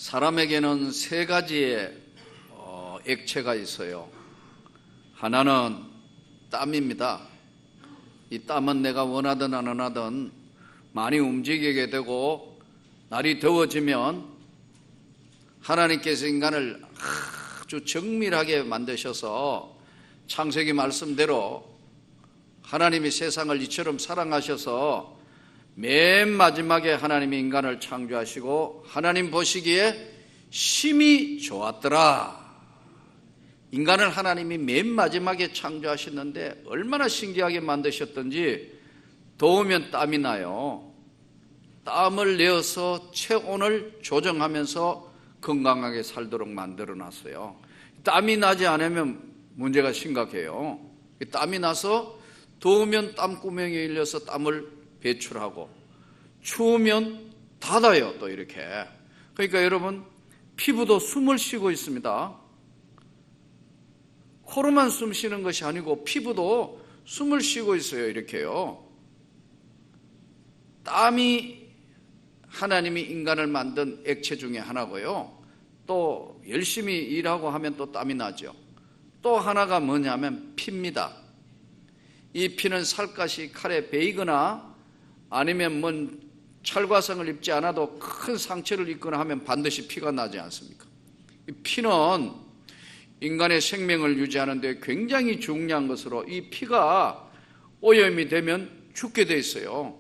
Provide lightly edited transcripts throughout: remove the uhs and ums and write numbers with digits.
사람에게는 세 가지의 액체가 있어요. 하나는 땀입니다. 이 땀은 내가 원하든 안 원하든 많이 움직이게 되고, 날이 더워지면 하나님께서 인간을 아주 정밀하게 만드셔서 창세기 말씀대로 하나님이 세상을 이처럼 사랑하셔서 맨 마지막에 하나님이 인간을 창조하시고 하나님 보시기에 심히 좋았더라. 인간을 하나님이 맨 마지막에 창조하셨는데 얼마나 신기하게 만드셨던지, 더우면 땀이 나요. 땀을 내어서 체온을 조정하면서 건강하게 살도록 만들어 놨어요. 땀이 나지 않으면 문제가 심각해요. 땀이 나서 더우면 땀구멍이 열려서 땀을 배출하고, 추우면 닫아요. 또 이렇게. 그러니까 여러분, 피부도 숨을 쉬고 있습니다. 코로만 숨 쉬는 것이 아니고 피부도 숨을 쉬고 있어요. 이렇게요. 땀이 하나님이 인간을 만든 액체 중에 하나고요. 또 열심히 일하고 하면 또 땀이 나죠. 또 하나가 뭐냐면 피입니다. 이 피는 살갗이 칼에 베이거나 아니면 뭔 찰과상을 입지 않아도 큰 상처를 입거나 하면 반드시 피가 나지 않습니까? 이 피는 인간의 생명을 유지하는 데 굉장히 중요한 것으로, 이 피가 오염이 되면 죽게 돼 있어요.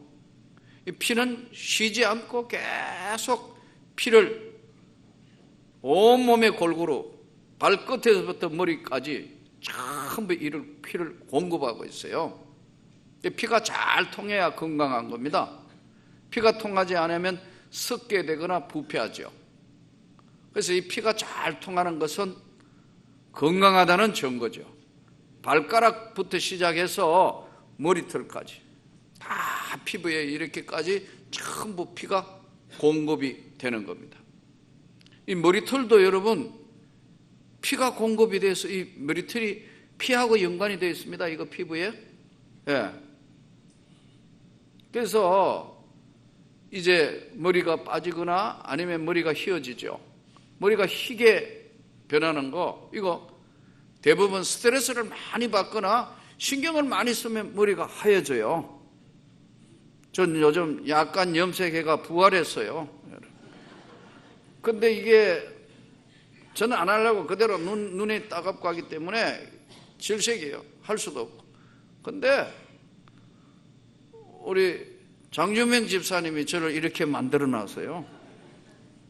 이 피는 쉬지 않고 계속 피를 온몸에 골고루 발끝에서부터 머리까지 전부 피를 공급하고 있어요. 피가 잘 통해야 건강한 겁니다. 피가 통하지 않으면 썩게 되거나 부패하죠. 그래서 이 피가 잘 통하는 것은 건강하다는 증거죠. 발가락부터 시작해서 머리털까지 다 피부에 이렇게까지 전부 피가 공급이 되는 겁니다. 이 머리털도 여러분, 피가 공급이 돼서 이 머리털이 피하고 연관이 되어 있습니다. 이거 피부에. 예. 그래서 이제 머리가 빠지거나 아니면 머리가 휘어지죠. 머리가 희게 변하는 거, 이거 대부분 스트레스를 많이 받거나 신경을 많이 쓰면 머리가 하얘져요. 전 요즘 약간 염색해가 부활했어요. 근데 이게 저는 안 하려고 그대로 눈이 따갑고 하기 때문에 질색이에요. 할 수도 없고. 근데 우리 장주명 집사님이 저를 이렇게 만들어 놨어요.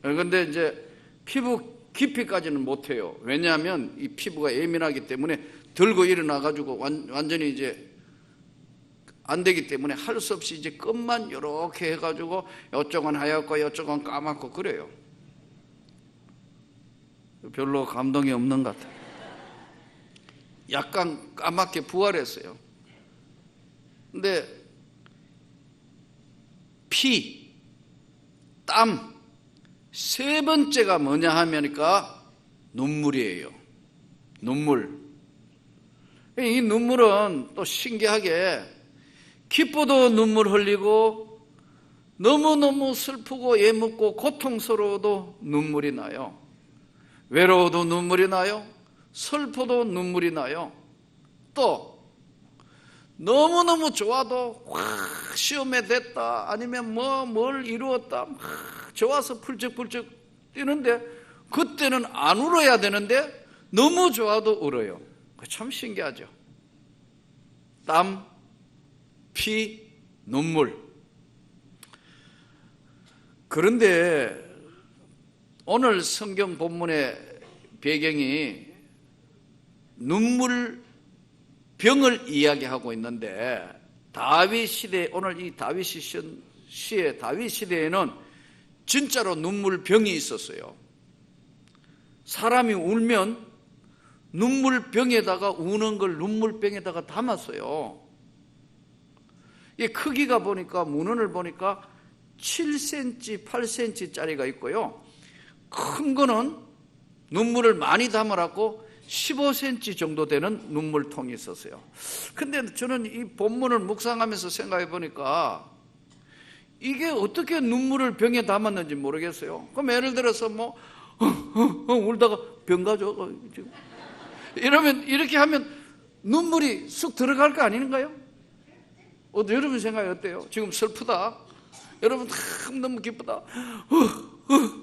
근데 이제 피부 깊이까지는 못해요. 왜냐하면 이 피부가 예민하기 때문에 들고 일어나가지고 완전히 이제 안 되기 때문에 할 수 없이 이제 끝만 이렇게 해가지고 이쪽은 하얗고 이쪽은 까맣고 그래요. 별로 감동이 없는 것 같아요. 약간 까맣게 부활했어요. 근데 피, 땀, 세 번째가 뭐냐 하면니까 눈물이에요. 눈물. 이 눈물은 또 신기하게 기뻐도 눈물 흘리고 너무너무 슬프고 예묻고 고통스러워도 눈물이 나요. 외로워도 눈물이 나요. 슬퍼도 눈물이 나요. 또 너무너무 좋아도 확 시험에 됐다, 아니면 뭘 이루었다, 막 좋아서 펄쩍펄쩍 뛰는데 그때는 안 울어야 되는데 너무 좋아도 울어요. 참 신기하죠. 땀, 피, 눈물. 그런데 오늘 성경 본문의 배경이 눈물 병을 이야기하고 있는데, 다윗 시대, 오늘 이 다윗 시의 다윗 시대에는 진짜로 눈물병이 있었어요. 사람이 울면 눈물병에다가 우는 걸 눈물병에다가 담았어요. 이 크기가 보니까, 문헌을 보니까 7cm, 8cm짜리가 있고요. 큰 거는 눈물을 많이 담으라고 15cm 정도 되는 눈물통이 있었어요. 근데 저는 이 본문을 묵상하면서 생각해 보니까 이게 어떻게 눈물을 병에 담았는지 모르겠어요. 그럼 예를 들어서 뭐 울다가 병 가져 이러면, 이렇게 하면 눈물이 쑥 들어갈 거 아닌가요? 여러분 생각이 어때요? 지금 슬프다, 여러분 너무 기쁘다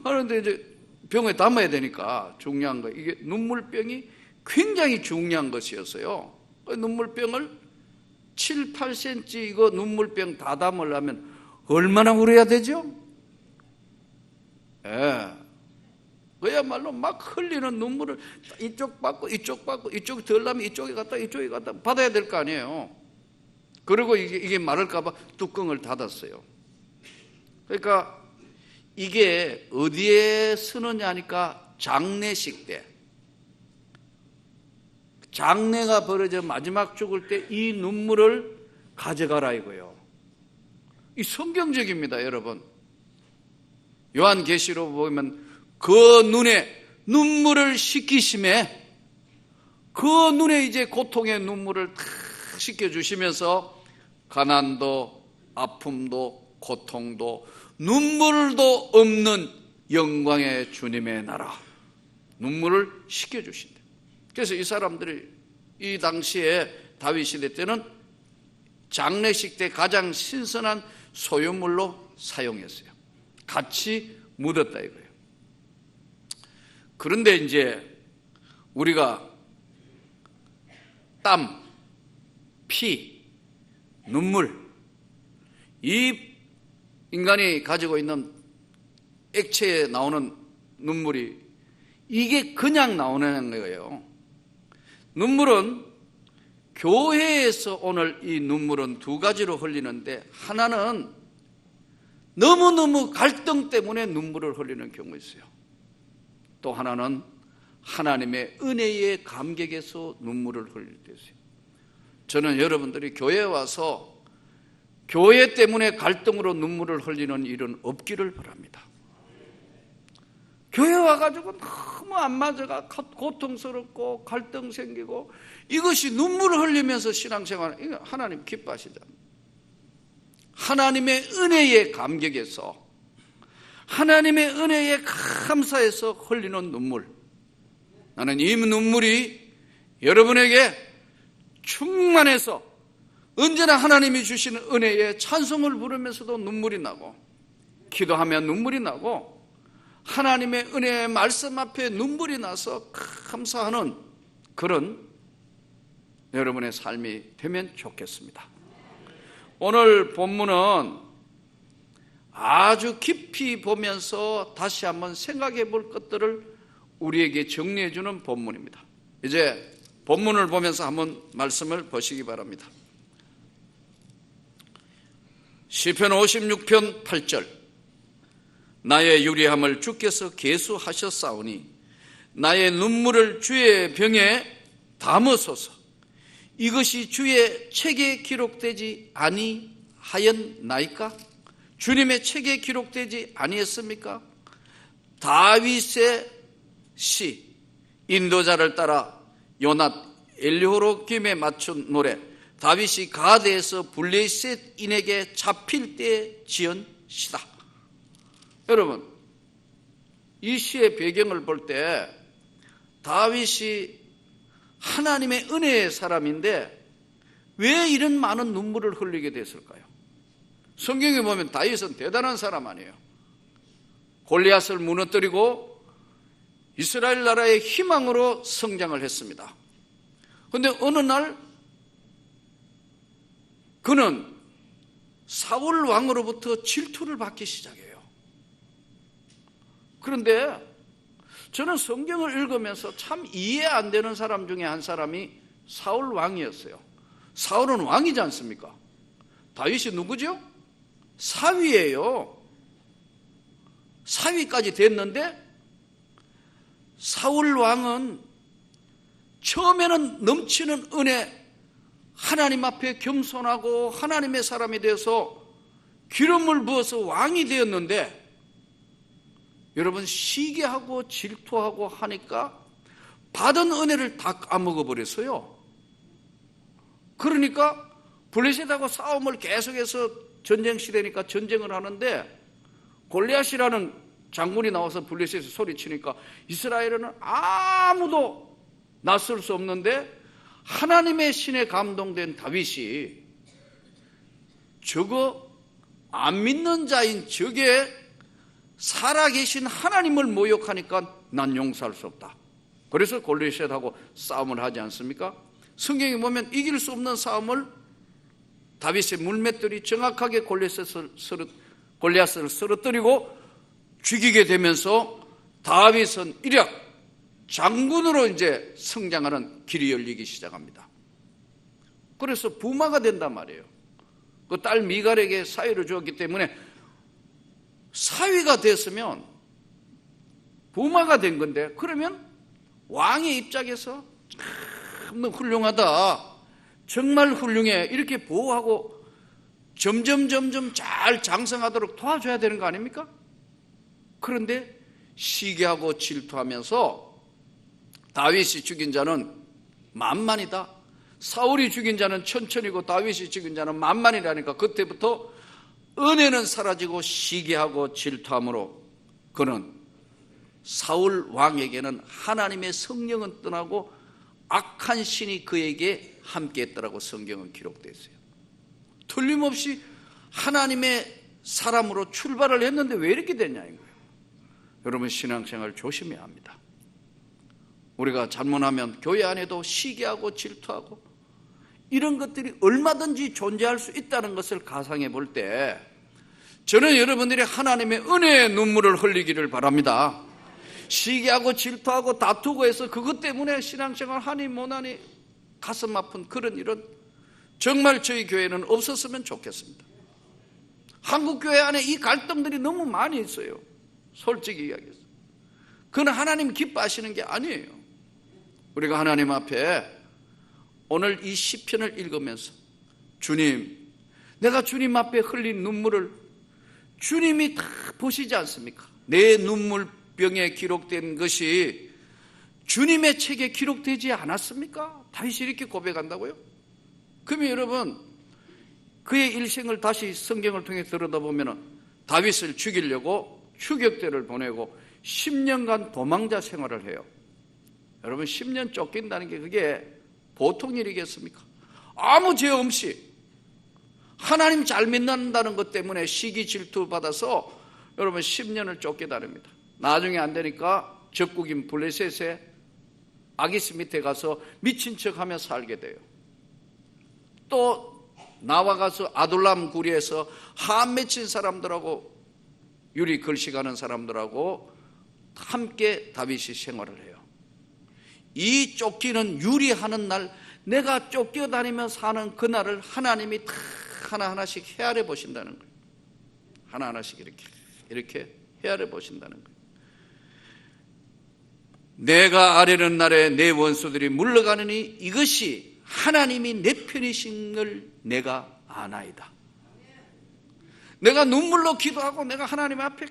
하는데 이제 병에 담아야 되니까 중요한 거, 이게 눈물병이 굉장히 중요한 것이었어요. 눈물병을 7, 8cm 이거 눈물병 다 담으려면 얼마나 울어야 되죠? 예. 그야말로 막 흘리는 눈물을 이쪽 받고 이쪽 받고, 이쪽 덜 나면 이쪽에 갔다 이쪽에 갔다 받아야 될 거 아니에요. 그리고 이게 마를까 봐 뚜껑을 닫았어요. 그러니까 이게 어디에 쓰느냐 하니까 장례식 때, 장례가 벌어져 마지막 죽을 때 이 눈물을 가져가라 이거예요. 이 성경적입니다, 여러분. 요한계시록 보면 그 눈에 눈물을 씻기심에, 그 눈에 이제 고통의 눈물을 다 씻겨주시면서 가난도 아픔도 고통도 눈물도 없는 영광의 주님의 나라, 눈물을 씻겨주신다. 그래서 이 사람들이 이 당시에 다윗 시대 때는 장례식 때 가장 신선한 소유물로 사용했어요. 같이 묻었다 이거예요. 그런데 이제 우리가 땀, 피, 눈물, 이 인간이 가지고 있는 액체에 나오는 눈물이 이게 그냥 나오는 거예요. 눈물은 교회에서 오늘 이 눈물은 두 가지로 흘리는데, 하나는 너무너무 갈등 때문에 눈물을 흘리는 경우 있어요. 또 하나는 하나님의 은혜의 감격에서 눈물을 흘릴 때 있어요. 저는 여러분들이 교회에 와서 교회 때문에 갈등으로 눈물을 흘리는 일은 없기를 바랍니다. 교회 와가지고 너무 안 맞아가 고통스럽고 갈등 생기고 이것이 눈물을 흘리면서 신앙생활, 이거 하나님 기뻐하시잖아요. 하나님의 은혜의 감격에서, 하나님의 은혜에 감사해서 흘리는 눈물, 나는 이 눈물이 여러분에게 충만해서 언제나 하나님이 주시는 은혜에 찬송을 부르면서도 눈물이 나고, 기도하면 눈물이 나고, 하나님의 은혜의 말씀 앞에 눈물이 나서 감사하는 그런 여러분의 삶이 되면 좋겠습니다. 오늘 본문은 아주 깊이 보면서 다시 한번 생각해 볼 것들을 우리에게 정리해 주는 본문입니다. 이제 본문을 보면서 한번 말씀을 보시기 바랍니다. 시편 56편 8절, 나의 유리함을 주께서 계수하셨사오니 나의 눈물을 주의 병에 담으소서. 이것이 주의 책에 기록되지 아니하였나이까? 주님의 책에 기록되지 아니했습니까? 다윗의 시, 인도자를 따라 요낫 엘리호로김에 맞춘 노래, 다윗이 가드에서 블레셋인에게 잡힐 때 지은 시다. 여러분, 이 시의 배경을 볼 때 다윗이 하나님의 은혜의 사람인데 왜 이런 많은 눈물을 흘리게 됐을까요? 성경에 보면 다윗은 대단한 사람 아니에요. 골리앗을 무너뜨리고 이스라엘 나라의 희망으로 성장을 했습니다. 그런데 어느 날 그는 사울 왕으로부터 질투를 받기 시작해요. 그런데 저는 성경을 읽으면서 참 이해 안 되는 사람 중에 한 사람이 사울 왕이었어요. 사울은 왕이지 않습니까? 다윗이 누구죠? 사위예요. 사위까지 됐는데 사울 왕은 처음에는 넘치는 은혜, 하나님 앞에 겸손하고 하나님의 사람이 되어서 기름을 부어서 왕이 되었는데, 여러분 시기하고 질투하고 하니까 받은 은혜를 다 까먹어 버렸어요. 그러니까 블레셋하고 싸움을 계속해서 전쟁 시대니까 전쟁을 하는데 골리앗이라는 장군이 나와서 블레셋에서 소리치니까 이스라엘은 아무도 낯설 수 없는데 하나님의 신에 감동된 다윗이 저거 안 믿는 자인 저게 살아계신 하나님을 모욕하니까 난 용서할 수 없다. 그래서 골리앗하고 싸움을 하지 않습니까? 성경에 보면 이길 수 없는 싸움을 다윗의 물맷들이 정확하게 골리앗을 쓰러뜨리고 죽이게 되면서 다윗은 일약 장군으로 이제 성장하는 길이 열리기 시작합니다. 그래서 부마가 된단 말이에요. 그 딸 미갈에게 사위를 주었기 때문에 사위가 됐으면 부마가 된 건데, 그러면 왕의 입장에서 참 훌륭하다, 정말 훌륭해, 이렇게 보호하고 점점 잘 장성하도록 도와줘야 되는 거 아닙니까? 그런데 시기하고 질투하면서 다윗이 죽인 자는 만만이다, 사울이 죽인 자는 천천히고 다윗이 죽인 자는 만만이라니까 그때부터 은혜는 사라지고 시기하고 질투함으로 그는 사울 왕에게는 하나님의 성령은 떠나고 악한 신이 그에게 함께했더라고 성경은 기록되어 있어요. 틀림없이 하나님의 사람으로 출발을 했는데 왜 이렇게 됐냐 이거예요. 여러분, 신앙생활 조심해야 합니다. 우리가 잘못하면 교회 안에도 시기하고 질투하고 이런 것들이 얼마든지 존재할 수 있다는 것을 가상해 볼 때 저는 여러분들이 하나님의 은혜의 눈물을 흘리기를 바랍니다. 시기하고 질투하고 다투고 해서 그것 때문에 신앙생활 하니 못하니 가슴 아픈 그런 일은 정말 저희 교회는 없었으면 좋겠습니다. 한국 교회 안에 이 갈등들이 너무 많이 있어요. 솔직히 이야기해서 그건 하나님 기뻐하시는 게 아니에요. 우리가 하나님 앞에 오늘 이 시편을 읽으면서 주님, 내가 주님 앞에 흘린 눈물을 주님이 다 보시지 않습니까? 내 눈물병에 기록된 것이 주님의 책에 기록되지 않았습니까? 다윗이 이렇게 고백한다고요? 그러면 여러분, 그의 일생을 다시 성경을 통해 들여다보면 다윗을 죽이려고 추격대를 보내고 10년간 도망자 생활을 해요. 여러분, 10년 쫓긴다는 게 그게 보통 일이겠습니까? 아무 죄 없이 하나님 잘 믿는다는 것 때문에 시기 질투 받아서 여러분 10년을 쫓게 다닙니다. 나중에 안 되니까 적국인 블레셋의 아기스 밑에 가서 미친 척하며 살게 돼요. 또 나와가서 아둘람 구리에서 한 맺힌 사람들하고 유리 걸식하는 사람들하고 함께 다윗이 생활을 해요. 이 쫓기는 유리하는 날, 내가 쫓겨다니며 사는 그날을 하나님이 다 하나하나씩 헤아려 보신다는 거예요. 하나하나씩 이렇게 헤아려 보신다는 거예요. 내가 아뢰는 날에 내 원수들이 물러가느니 이것이 하나님이 내 편이신 걸 내가 아나이다. 내가 눈물로 기도하고 내가 하나님 앞에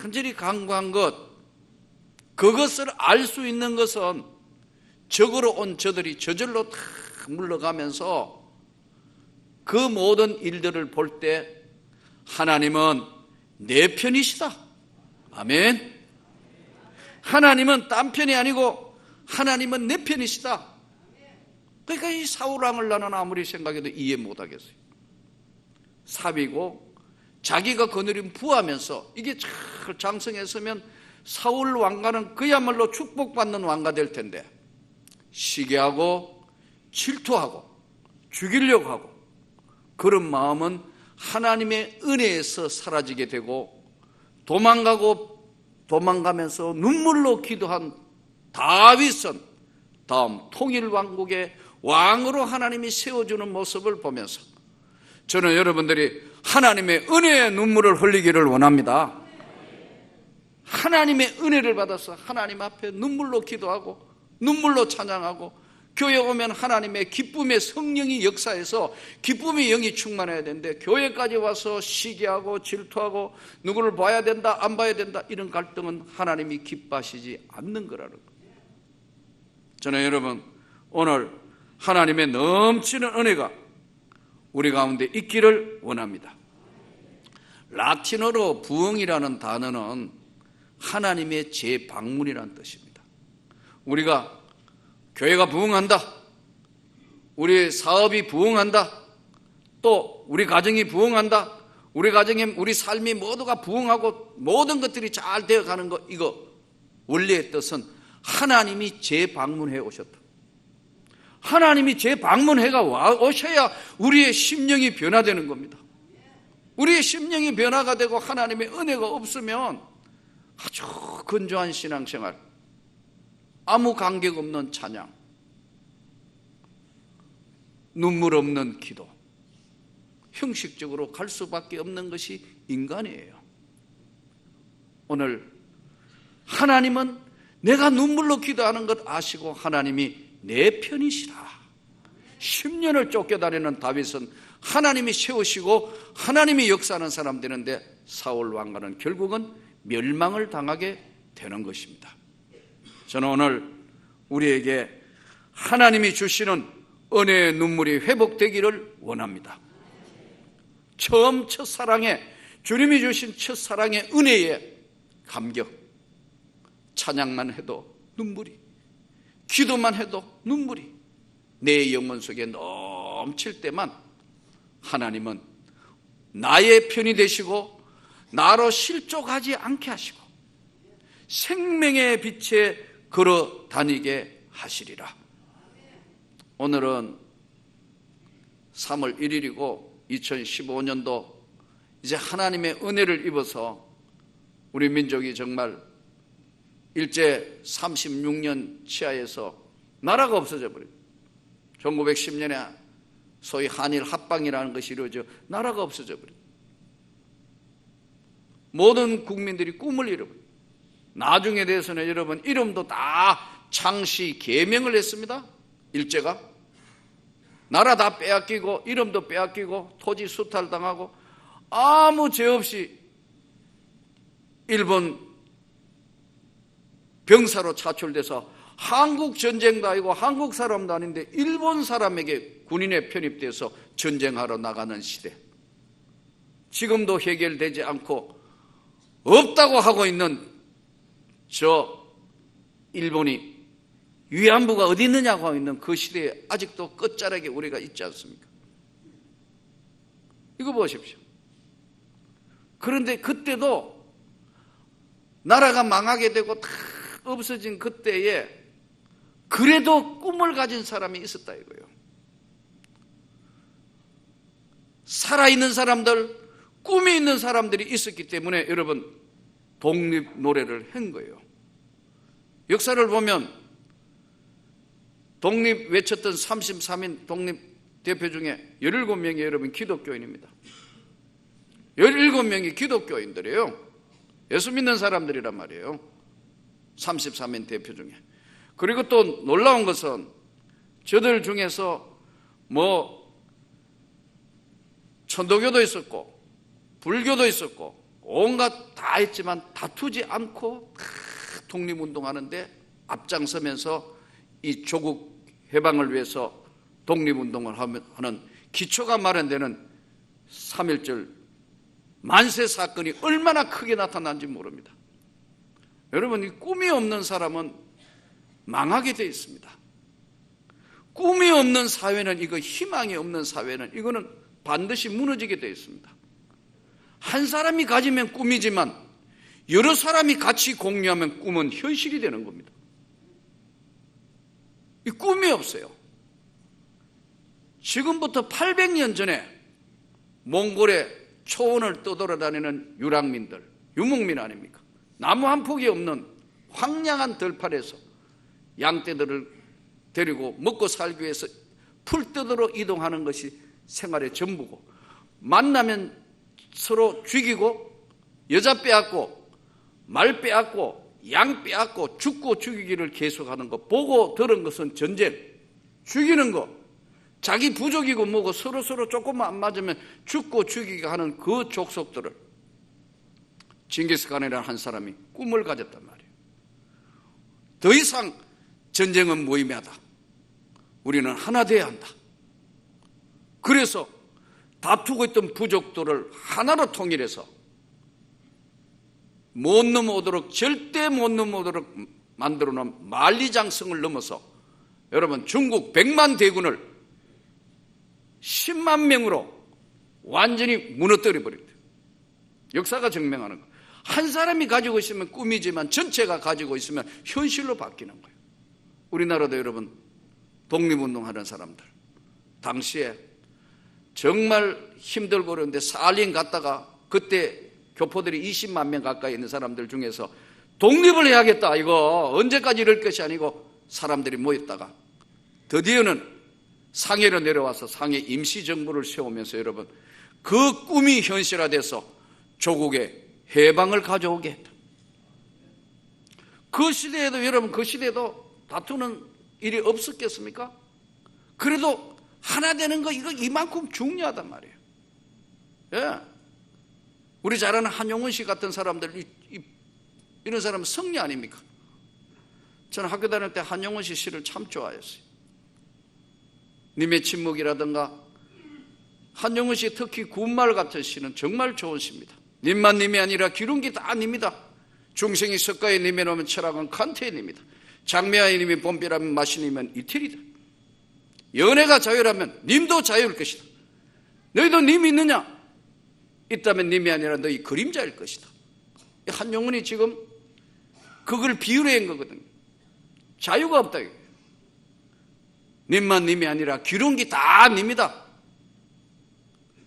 간절히 간구한 것, 그것을 알 수 있는 것은 적으로 온 저들이 저절로 다 물러가면서 그 모든 일들을 볼 때 하나님은 내 편이시다. 아멘. 하나님은 딴 편이 아니고 하나님은 내 편이시다. 그러니까 이 사울 왕을 나는 아무리 생각해도 이해 못하겠어요. 삽이고 자기가 거느린 부하면서 이게 잘 장성했으면 사울 왕가는 그야말로 축복받는 왕가 될 텐데 시기하고 질투하고 죽이려고 하고 그런 마음은 하나님의 은혜에서 사라지게 되고 도망가면서 눈물로 기도한 다윗은 다음 통일왕국의 왕으로 하나님이 세워주는 모습을 보면서 저는 여러분들이 하나님의 은혜의 눈물을 흘리기를 원합니다. 하나님의 은혜를 받아서 하나님 앞에 눈물로 기도하고 눈물로 찬양하고 교회 오면 하나님의 기쁨의 성령이 역사해서 기쁨의 영이 충만해야 되는데 교회까지 와서 시기하고 질투하고 누구를 봐야 된다 안 봐야 된다 이런 갈등은 하나님이 기뻐하시지 않는 거라는 거예요. 저는 여러분 오늘 하나님의 넘치는 은혜가 우리 가운데 있기를 원합니다. 라틴어로 부흥이라는 단어는 하나님의 재방문이라는 뜻입니다. 우리가 교회가 부흥한다, 우리 사업이 부흥한다, 또 우리 가정이 부흥한다, 우리 가정에 우리 삶이 모두가 부흥하고 모든 것들이 잘 되어가는 것, 이거 원리의 뜻은 하나님이 재방문해 오셨다. 하나님이 재방문해가 오셔야 우리의 심령이 변화되는 겁니다. 우리의 심령이 변화가 되고 하나님의 은혜가 없으면 아주 건조한 신앙생활, 아무 관계 없는 찬양, 눈물 없는 기도, 형식적으로 갈 수밖에 없는 것이 인간이에요. 오늘 하나님은 내가 눈물로 기도하는 것 아시고 하나님이 내 편이시라. 10년을 쫓겨다니는 다윗은 하나님이 세우시고 하나님이 역사하는 사람 되는데 사울 왕가는 결국은 멸망을 당하게 되는 것입니다. 저는 오늘 우리에게 하나님이 주시는 은혜의 눈물이 회복되기를 원합니다. 처음 첫사랑에, 주님이 주신 첫사랑의 은혜에 감격, 찬양만 해도 눈물이, 기도만 해도 눈물이 내 영혼 속에 넘칠 때만 하나님은 나의 편이 되시고 나로 실족하지 않게 하시고 생명의 빛에 걸어 다니게 하시리라. 오늘은 3월 1일이고 2015년도 이제 하나님의 은혜를 입어서 우리 민족이 정말 일제 36년 치하에서 나라가 없어져 버립니다. 1910년에 소위 한일 합방이라는 것이 이루어져 나라가 없어져 버립니다. 모든 국민들이 꿈을 잃어버립니다. 나중에 대해서는 여러분 이름도 다 창시 개명을 했습니다. 일제가 나라 다 빼앗기고 이름도 빼앗기고 토지 수탈당하고 아무 죄 없이 일본 병사로 차출돼서 한국 전쟁도 아니고 한국 사람도 아닌데 일본 사람에게 군인에 편입돼서 전쟁하러 나가는 시대, 지금도 해결되지 않고 없다고 하고 있는 저 일본이 위안부가 어디 있느냐고 하고 있는 그 시대에 아직도 끝자락에 우리가 있지 않습니까? 이거 보십시오. 그런데 그때도 나라가 망하게 되고 다 없어진 그때에 그래도 꿈을 가진 사람이 있었다 이거예요. 살아있는 사람들, 꿈이 있는 사람들이 있었기 때문에 여러분 독립 노래를 한 거예요. 역사를 보면 독립 외쳤던 33인 독립 대표 중에 17명이 여러분 기독교인입니다. 17명이 기독교인들이에요. 예수 믿는 사람들이란 말이에요. 33인 대표 중에. 그리고 또 놀라운 것은 저들 중에서 천도교도 있었고 불교도 있었고 온갖 다 했지만 다투지 않고 다 독립운동하는데 앞장서면서 이 조국 해방을 위해서 독립운동을 하는 기초가 마련되는 3.1절 만세 사건이 얼마나 크게 나타난지 모릅니다. 여러분, 이 꿈이 없는 사람은 망하게 되어 있습니다. 꿈이 없는 사회는, 이거 희망이 없는 사회는 이거는 반드시 무너지게 되어 있습니다. 한 사람이 가지면 꿈이지만 여러 사람이 같이 공유하면 꿈은 현실이 되는 겁니다. 이 꿈이 없어요. 지금부터 800년 전에 몽골의 초원을 떠돌아다니는 유랑민들, 유목민 아닙니까? 나무 한 폭이 없는 황량한 들판에서 양떼들을 데리고 먹고 살기 위해서 풀떼들로 이동하는 것이 생활의 전부고, 만나면 서로 죽이고 여자 빼앗고 말 빼앗고 양 빼앗고 죽고 죽이기를 계속하는 거 보고 들은 것은 전쟁, 죽이는 거, 자기 부족이고 뭐고 서로 조금만 안 맞으면 죽고 죽이게 하는 그 족속들을 징기스칸이라는 한 사람이 꿈을 가졌단 말이에요. 더 이상 전쟁은 무의미하다. 우리는 하나 되어야 한다. 그래서 다투고 있던 부족들을 하나로 통일해서 못 넘어오도록, 절대 못 넘어오도록 만들어 놓은 만리장성을 넘어서 여러분 중국 100만 대군을 10만 명으로 완전히 무너뜨려 버립니다. 역사가 증명하는 거예요. 한 사람이 가지고 있으면 꿈이지만 전체가 가지고 있으면 현실로 바뀌는 거예요. 우리나라도 여러분 독립운동하는 사람들 당시에 정말 힘들고 그러는데 살림 갔다가 그때 교포들이 20만 명 가까이 있는 사람들 중에서 독립을 해야겠다, 이거 언제까지 이럴 것이 아니고 사람들이 모였다가 드디어는 상해로 내려와서 상해 임시정부를 세우면서 여러분 그 꿈이 현실화돼서 조국의 해방을 가져오게 했다. 그 시대에도 여러분, 그 시대에도 다투는 일이 없었겠습니까? 그래도 하나 되는 거 이거 이만큼 중요하단 말이에요. 예. 우리 잘 아는 한용운 씨 같은 사람들, 이런 사람은 성리 아닙니까? 저는 학교 다닐 때 한용운 씨 시를 참 좋아했어요. 님의 침묵이라든가 한용운 씨 특히 군말 같은 시는 정말 좋은 시입니다. 님만 님이 아니라 기룬기 다 님이다. 중생이 석가의 님에 놓으면 철학은 칸트의 님이다. 장미아의 님이 봄비라면 마시님은 이태리다. 연애가 자유라면 님도 자유일 것이다. 너희도 님이 있느냐? 있다면 님이 아니라 너희 그림자일 것이다. 한용운이 지금 그걸 비유로 한 거거든요. 자유가 없다. 님만 님이 아니라 기룬기 다 님이다.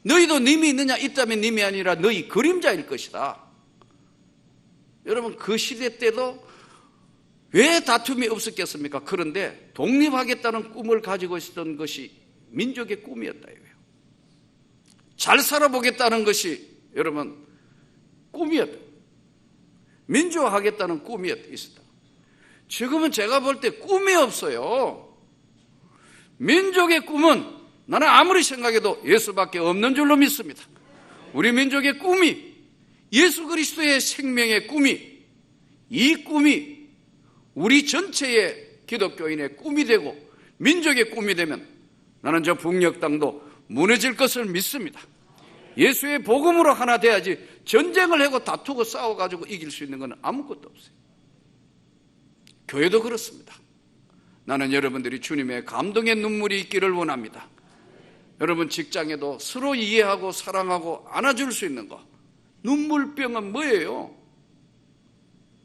너희도 님이 있느냐? 있다면 님이 아니라 너희 그림자일 것이다. 여러분 그 시대 때도 왜 다툼이 없었겠습니까? 그런데 독립하겠다는 꿈을 가지고 있었던 것이 민족의 꿈이었다 이거예요. 잘 살아보겠다는 것이 여러분 꿈이었다. 민주화하겠다는 꿈이 있었다. 지금은 제가 볼 때 꿈이 없어요. 민족의 꿈은 나는 아무리 생각해도 예수밖에 없는 줄로 믿습니다. 우리 민족의 꿈이 예수 그리스도의 생명의 꿈이, 이 꿈이 우리 전체의 기독교인의 꿈이 되고 민족의 꿈이 되면 나는 저 북녘 땅도 무너질 것을 믿습니다. 예수의 복음으로 하나 돼야지 전쟁을 하고 다투고 싸워가지고 이길 수 있는 건 아무것도 없어요. 교회도 그렇습니다. 나는 여러분들이 주님의 감동의 눈물이 있기를 원합니다. 여러분 직장에도 서로 이해하고 사랑하고 안아줄 수 있는 거. 눈물병은 뭐예요?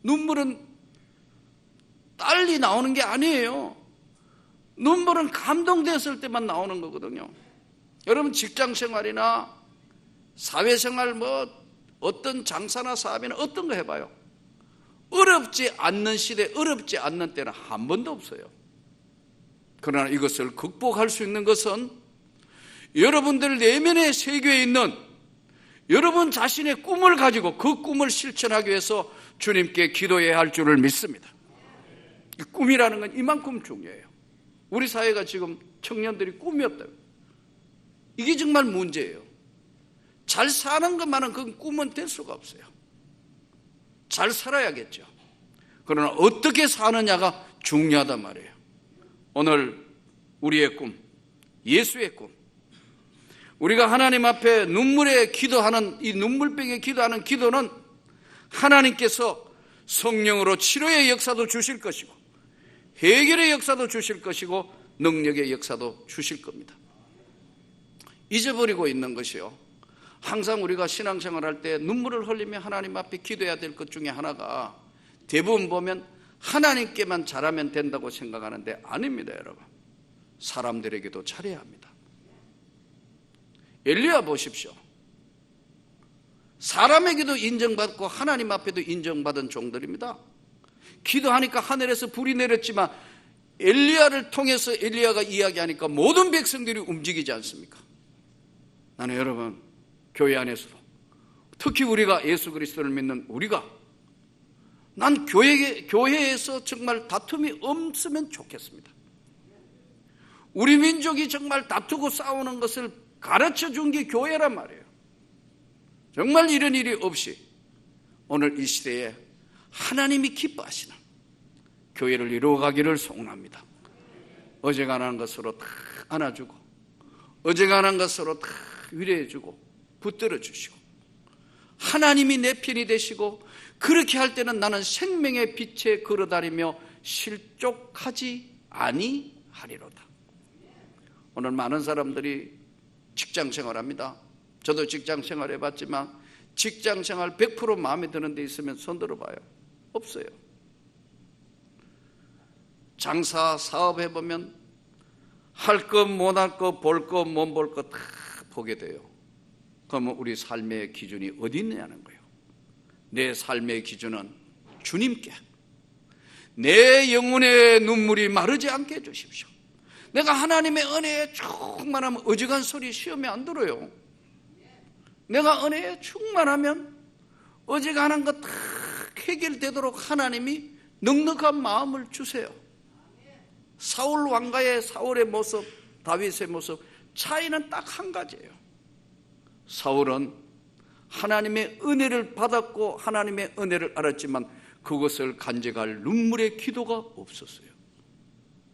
눈물은 딸리 나오는 게 아니에요. 눈물은 감동됐을 때만 나오는 거거든요. 여러분 직장 생활이나 사회생활 어떤 장사나 사업이나 어떤 거 해봐요. 어렵지 않는 시대, 어렵지 않는 때는 한 번도 없어요. 그러나 이것을 극복할 수 있는 것은 여러분들 내면의 세계에 있는 여러분 자신의 꿈을 가지고 그 꿈을 실천하기 위해서 주님께 기도해야 할 줄을 믿습니다. 이 꿈이라는 건 이만큼 중요해요. 우리 사회가 지금 청년들이 꿈이 없다고. 이게 정말 문제예요. 잘 사는 것만은 그 꿈은 될 수가 없어요. 잘 살아야겠죠. 그러나 어떻게 사느냐가 중요하단 말이에요. 오늘 우리의 꿈, 예수의 꿈, 우리가 하나님 앞에 눈물에 기도하는 이 눈물병에 기도하는 기도는 하나님께서 성령으로 치료의 역사도 주실 것이고 해결의 역사도 주실 것이고 능력의 역사도 주실 겁니다. 잊어버리고 있는 것이요, 항상 우리가 신앙생활할 때 눈물을 흘리며 하나님 앞에 기도해야 될 것 중에 하나가 대부분 보면 하나님께만 잘하면 된다고 생각하는데 아닙니다. 여러분, 사람들에게도 잘해야 합니다. 엘리야 보십시오. 사람에게도 인정받고 하나님 앞에도 인정받은 종들입니다. 기도하니까 하늘에서 불이 내렸지만 엘리야를 통해서 엘리야가 이야기하니까 모든 백성들이 움직이지 않습니까? 나는 여러분 교회 안에서도 특히 우리가 예수 그리스도를 믿는 우리가 난 교회에서 정말 다툼이 없으면 좋겠습니다. 우리 민족이 정말 다투고 싸우는 것을 가르쳐 준 게 교회란 말이에요. 정말 이런 일이 없이 오늘 이 시대에 하나님이 기뻐하시는 교회를 이루어가기를 소원합니다. 어지간한 것으로 다 안아주고 어지간한 것으로 다 위로해주고 붙들어주시고 하나님이 내 편이 되시고 그렇게 할 때는 나는 생명의 빛에 걸어다니며 실족하지 아니하리로다. 오늘 많은 사람들이 직장 생활합니다. 저도 직장 생활 해봤지만 직장 생활 100% 마음에 드는 데 있으면 손 들어봐요. 없어요. 장사 사업 해보면 할 것 못 할 것 볼 것 못 볼 것 다 보게 돼요. 그러면 우리 삶의 기준이 어디 있느냐는 거예요. 내 삶의 기준은 주님께, 내 영혼의 눈물이 마르지 않게 해주십시오. 내가 하나님의 은혜에 충만하면 어지간 소리 시험에 안 들어요. 내가 은혜에 충만하면 어지간한 것 다 해결되도록 하나님이 넉넉한 마음을 주세요. 사울 왕가의 사울의 모습, 다윗의 모습 차이는 딱 한 가지예요. 사울은 하나님의 은혜를 받았고 하나님의 은혜를 알았지만 그것을 간직할 눈물의 기도가 없었어요.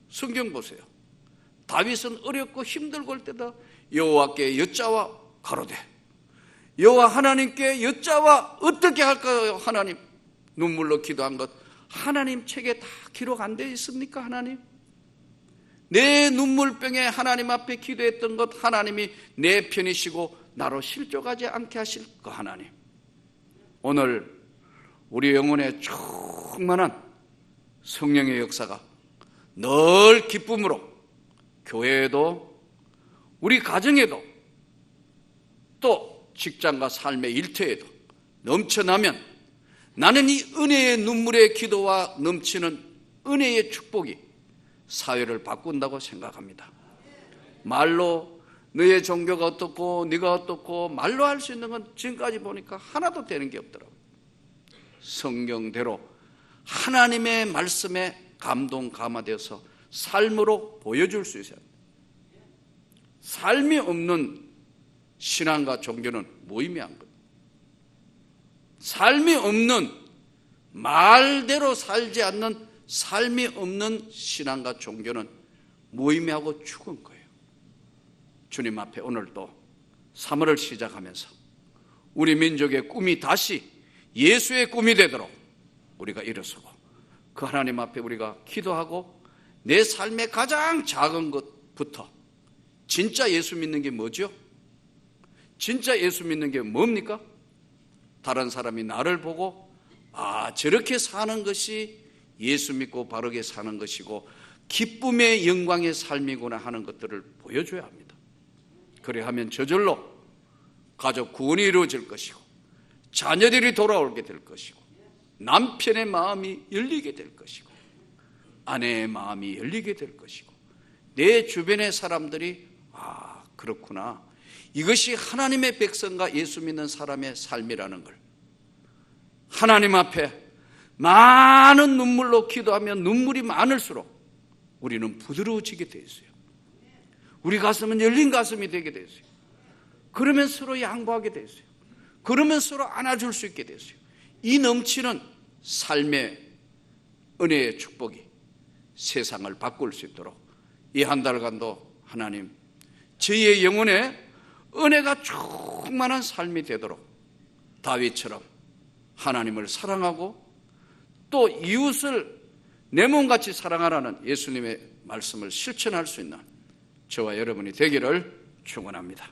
성경 보세요. 다윗은 어렵고 힘들고 할 때다 여호와께 여짜와 가로되 여호와 하나님께 여짜와 어떻게 할까요? 하나님, 눈물로 기도한 것 하나님 책에 다 기록 안 되어 있습니까? 하나님, 내 눈물병에 하나님 앞에 기도했던 것 하나님이 내 편이시고 나로 실족하지 않게 하실 거 하나님, 오늘 우리 영혼에 충만한 성령의 역사가 늘 기쁨으로 교회에도 우리 가정에도 또 직장과 삶의 일터에도 넘쳐나면 나는 이 은혜의 눈물의 기도와 넘치는 은혜의 축복이 사회를 바꾼다고 생각합니다. 말로 너의 종교가 어떻고 네가 어떻고 말로 할 수 있는 건 지금까지 보니까 하나도 되는 게 없더라고요. 성경대로 하나님의 말씀에 감동 감화되어서 삶으로 보여줄 수 있어요. 삶이 없는 신앙과 종교는 무의미한 것. 삶이 없는, 말대로 살지 않는 삶이 없는 신앙과 종교는 무의미하고 죽은 거예요. 주님 앞에 오늘도 3월을 시작하면서 우리 민족의 꿈이 다시 예수의 꿈이 되도록 우리가 일어서고 그 하나님 앞에 우리가 기도하고 내 삶의 가장 작은 것부터 진짜 예수 믿는 게 뭐죠? 진짜 예수 믿는 게 뭡니까? 다른 사람이 나를 보고 저렇게 사는 것이 예수 믿고 바르게 사는 것이고 기쁨의 영광의 삶이구나 하는 것들을 보여줘야 합니다. 그래 하면 저절로 가족 구원이 이루어질 것이고 자녀들이 돌아오게 될 것이고 남편의 마음이 열리게 될 것이고 아내의 마음이 열리게 될 것이고 내 주변의 사람들이 그렇구나, 이것이 하나님의 백성과 예수 믿는 사람의 삶이라는 걸 하나님 앞에 많은 눈물로 기도하면 눈물이 많을수록 우리는 부드러워지게 돼 있어요. 우리 가슴은 열린 가슴이 되게 돼 있어요. 그러면 서로 양보하게 돼 있어요. 그러면 서로 안아줄 수 있게 돼 있어요. 이 넘치는 삶의 은혜의 축복이 세상을 바꿀 수 있도록 이 한 달간도 하나님, 저희의 영혼에 은혜가 충만한 삶이 되도록 다윗처럼 하나님을 사랑하고 또 이웃을 내 몸같이 사랑하라는 예수님의 말씀을 실천할 수 있는 저와 여러분이 되기를 축원합니다.